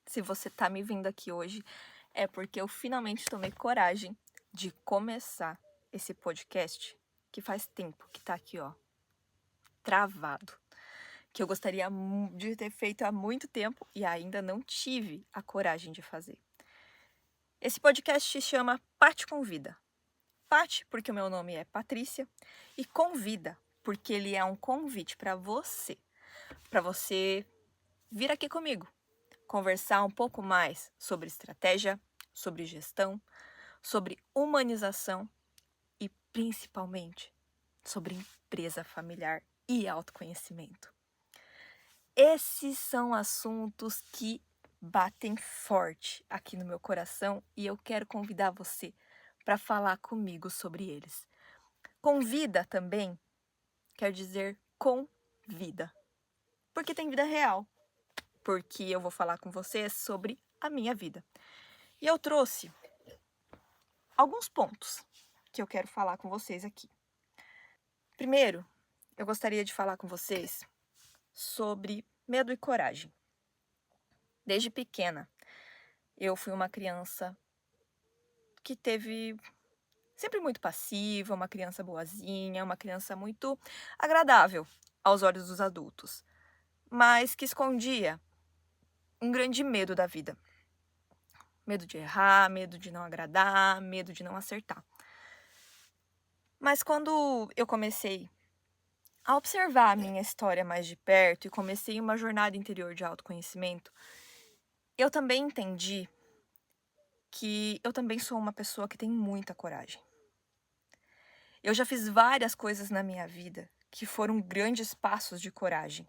Se você tá me vendo aqui hoje, é porque eu finalmente tomei coragem de começar esse podcast que faz tempo que tá aqui, ó, travado. Que eu gostaria de ter feito há muito tempo e ainda não tive a coragem de fazer. Esse podcast se chama Pati Convida. Pati, porque o meu nome é Patrícia, e Convida, porque ele é um convite para você vir aqui comigo, conversar um pouco mais sobre estratégia, sobre gestão, sobre humanização e principalmente sobre empresa familiar e autoconhecimento. Esses são assuntos que batem forte aqui no meu coração e eu quero convidar você para falar comigo sobre eles. Convida também quer dizer com vida, porque tem vida real, porque eu vou falar com você sobre a minha vida. E eu trouxe alguns pontos que eu quero falar com vocês aqui. Primeiro, eu gostaria de falar com vocês sobre medo e coragem. Desde pequena, eu fui uma criança que teve sempre muito passiva, uma criança boazinha, uma criança muito agradável aos olhos dos adultos, mas que escondia um grande medo da vida. Medo de errar, medo de não agradar, medo de não acertar. Mas quando eu comecei a observar a minha história mais de perto e comecei uma jornada interior de autoconhecimento, eu também entendi que eu também sou uma pessoa que tem muita coragem. Eu já fiz várias coisas na minha vida que foram grandes passos de coragem.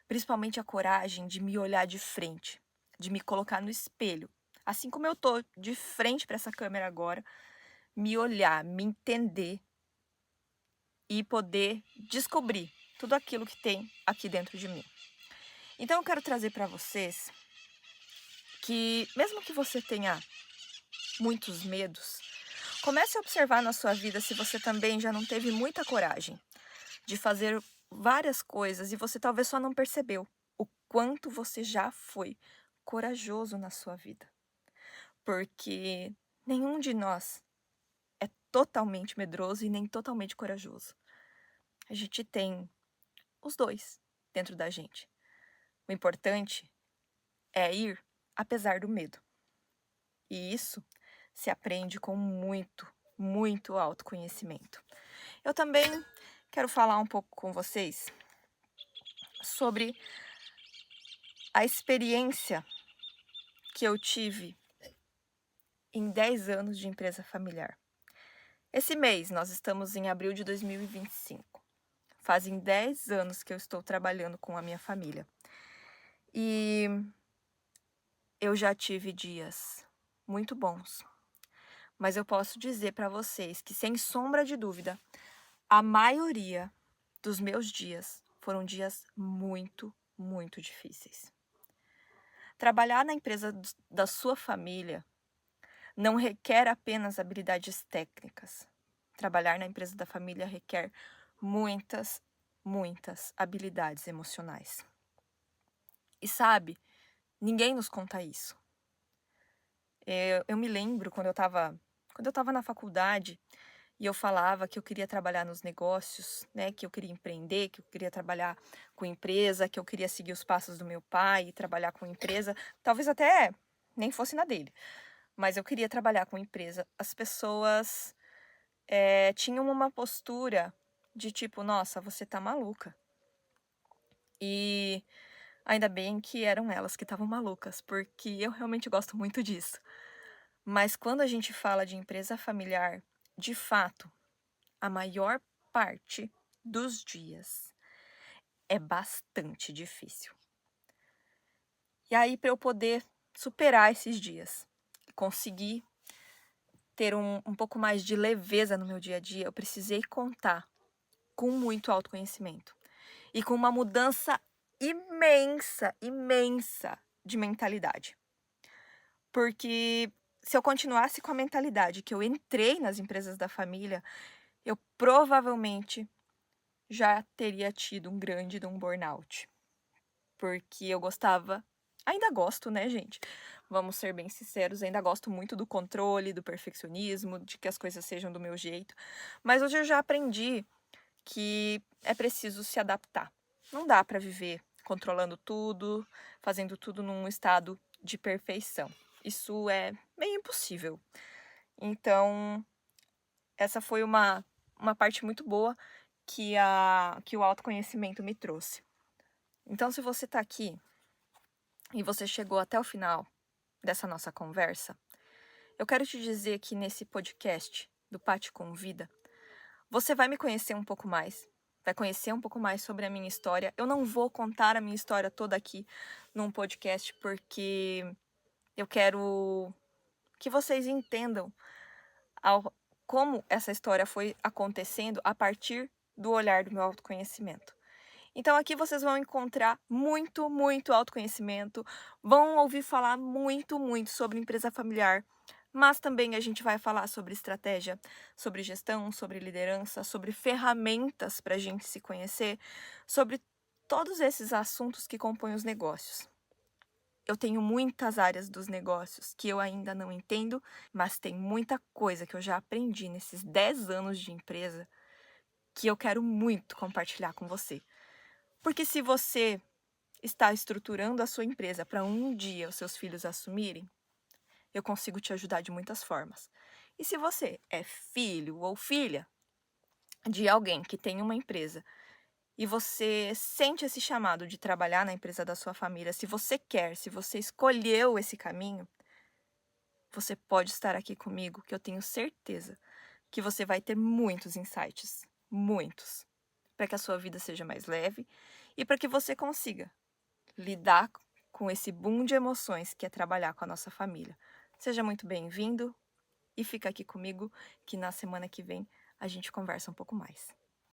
Principalmente a coragem de me olhar de frente, de me colocar no espelho. Assim como eu tô de frente para essa câmera agora, me olhar, me entender e poder descobrir tudo aquilo que tem aqui dentro de mim. Então eu quero trazer para vocês que mesmo que você tenha muitos medos, comece a observar na sua vida se você também já não teve muita coragem de fazer várias coisas e você talvez só não percebeu o quanto você já foi corajoso na sua vida. Porque nenhum de nós é totalmente medroso e nem totalmente corajoso. A gente tem os dois dentro da gente. O importante é ir apesar do medo. E isso se aprende com muito autoconhecimento. Eu também quero falar um pouco com vocês sobre a experiência que eu tive em 10 anos de empresa familiar. Esse mês, nós estamos em abril de 2025. Fazem 10 anos que eu estou trabalhando com a minha família. E eu já tive dias muito bons. Mas eu posso dizer para vocês que, sem sombra de dúvida, a maioria dos meus dias foram dias muito difíceis. Trabalhar na empresa da sua família não requer apenas habilidades técnicas. Trabalhar na empresa da família requer muitas habilidades emocionais. E sabe, ninguém nos conta isso. Eu me lembro quando eu estava na faculdade e eu falava que eu queria trabalhar nos negócios, né, que eu queria empreender, que eu queria trabalhar com empresa, que eu queria seguir os passos do meu pai e trabalhar com empresa, talvez até nem fosse na dele, mas eu queria trabalhar com empresa. As pessoas tinham uma postura de tipo, nossa, você tá maluca. E ainda bem que eram elas que estavam malucas, porque eu realmente gosto muito disso. Mas quando a gente fala de empresa familiar, de fato, a maior parte dos dias é bastante difícil. E aí, para eu poder superar esses dias, conseguir ter um pouco mais de leveza no meu dia a dia, eu precisei contar com muito autoconhecimento e com uma mudança imensa de mentalidade. Porque se eu continuasse com a mentalidade que eu entrei nas empresas da família, eu provavelmente já teria tido um grande burnout. Porque eu gostava Ainda gosto, né, gente? Vamos ser bem sinceros, ainda gosto muito do controle, do perfeccionismo, de que as coisas sejam do meu jeito. Mas hoje eu já aprendi que é preciso se adaptar. Não dá para viver controlando tudo, fazendo tudo num estado de perfeição. Isso é meio impossível. Então, essa foi uma parte muito boa que o autoconhecimento me trouxe. Então, se você está aqui e você chegou até o final dessa nossa conversa, eu quero te dizer que nesse podcast do Pati Convida, você vai me conhecer um pouco mais, vai conhecer um pouco mais sobre a minha história. Eu não vou contar a minha história toda aqui num podcast porque eu quero que vocês entendam como essa história foi acontecendo a partir do olhar do meu autoconhecimento. Então aqui vocês vão encontrar muito, muito autoconhecimento, vão ouvir falar muito, muito sobre empresa familiar, mas também a gente vai falar sobre estratégia, sobre gestão, sobre liderança, sobre ferramentas para a gente se conhecer, sobre todos esses assuntos que compõem os negócios. Eu tenho muitas áreas dos negócios que eu ainda não entendo, mas tem muita coisa que eu já aprendi nesses 10 anos de empresa que eu quero muito compartilhar com você. Porque se você está estruturando a sua empresa para um dia os seus filhos assumirem, eu consigo te ajudar de muitas formas. E se você é filho ou filha de alguém que tem uma empresa e você sente esse chamado de trabalhar na empresa da sua família, se você quer, se você escolheu esse caminho, você pode estar aqui comigo, que eu tenho certeza que você vai ter muitos insights, muitos, para que a sua vida seja mais leve e para que você consiga lidar com esse boom de emoções que é trabalhar com a nossa família. Seja muito bem-vindo e fica aqui comigo que na semana que vem a gente conversa um pouco mais.